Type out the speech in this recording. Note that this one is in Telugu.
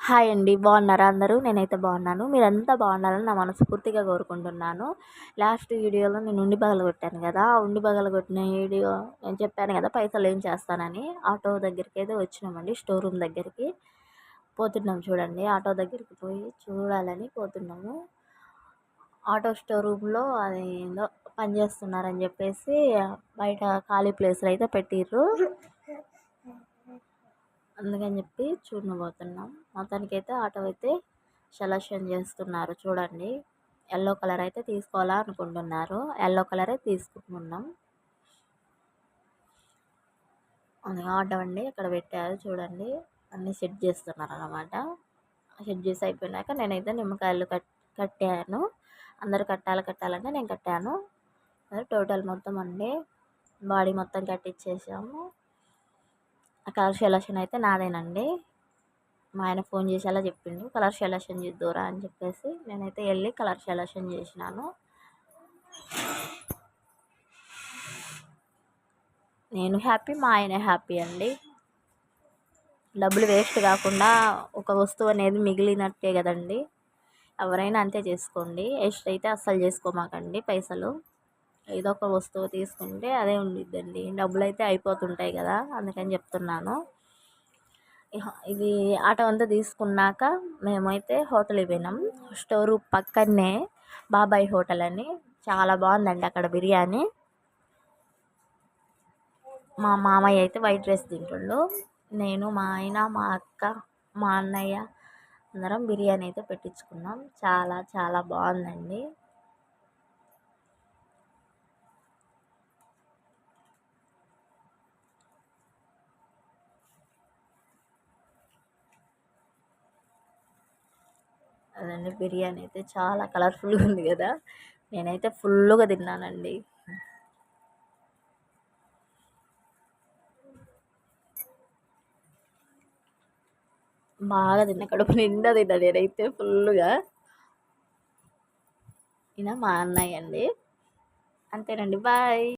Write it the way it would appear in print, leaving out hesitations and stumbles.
హాయ్ అండి, బాగున్నారా అందరూ? నేనైతే బాగున్నాను. మీరంతా బాగున్నారని నా మనస్ఫూర్తిగా కోరుకుంటున్నాను. లాస్ట్ వీడియోలో నేను ఉండి పగలగొట్టాను కదా, ఆ ఉండి పగలగొట్టిన వీడియో నేను చెప్పాను కదా పైసలు ఏం చేస్తానని. ఆటో దగ్గరికి అయితే వచ్చినామండి, స్టోర్ రూమ్ దగ్గరికి పోతున్నాం. చూడండి, ఆటో దగ్గరికి పోయి చూడాలని పోతున్నాము. ఆటో స్టోర్ రూమ్లో అది ఏందో పని చేస్తున్నారని చెప్పేసి బయట ఖాళీ ప్లేస్లో అయితే పెట్టిర్రు. అందుకని చెప్పి చూడబోతున్నాం. మొత్తానికైతే ఆటో అయితే సెలక్షన్ చేస్తున్నారు. చూడండి, ఎల్లో కలర్ అయితే తీసుకోవాలా అనుకుంటున్నారు. ఎల్లో కలరే తీసుకుంటున్నాం. అది ఆటో అండి, అక్కడ పెట్టారు చూడండి. అన్నీ సెట్ చేస్తున్నారు అన్నమాట. సెట్ చేసి అయిపోయినాక నేనైతే నిమ్మకాయలు కట్టాను. అందరూ కట్టాలంటే నేను కట్టాను. టోటల్ మొత్తం అండి బాడీ మొత్తం కట్టించేసాము. ఆ కలర్ సెలక్షన్ అయితే నాదేనండి. మా ఆయన ఫోన్ చేసి అలా చెప్పిండు, కలర్ సెలక్షన్ చేద్దురా అని చెప్పేసి నేనైతే వెళ్ళి కలర్ సెలక్షన్ చేసినాను. నేను హ్యాపీ, మా ఆయన హ్యాపీ అండి. డబ్బులు వేస్ట్ కాకుండా ఒక వస్తువు అనేది మిగిలినట్టే కదండి. ఎవరైనా అంతే చేసుకోండి, వేస్ట్ అయితే అస్సలు చేసుకోమాకండి. పైసలు ఏదో ఒక వస్తువు తీసుకుంటే అదే ఉండిద్దండి. డబ్బులు అయితే అయిపోతుంటాయి కదా, అందుకని చెప్తున్నాను. ఇది ఆటో అంతా తీసుకున్నాక మేమైతే హోటల్కి పోయినాం. స్టోర్ పక్కనే బాబాయ్ హోటల్ అని, చాలా బాగుందండి అక్కడ బిర్యానీ. మా మామయ్య అయితే వైట్ రైస్ తింటుండు. నేను, మా ఆయన, మా అక్క, మా అన్నయ్య అందరం బిర్యానీ అయితే పెట్టించుకున్నాం. చాలా చాలా బాగుందండి. అదండి, బిర్యానీ అయితే చాలా కలర్ఫుల్గా ఉంది కదా. నేనైతే ఫుల్గా తిన్నానండి. బాగా తిన్నా, కడుపు నిండా తిన్నా నేనైతే ఫుల్గా. ఈయన మా అన్నయ్య అండి. అంతేనండి, బాయ్.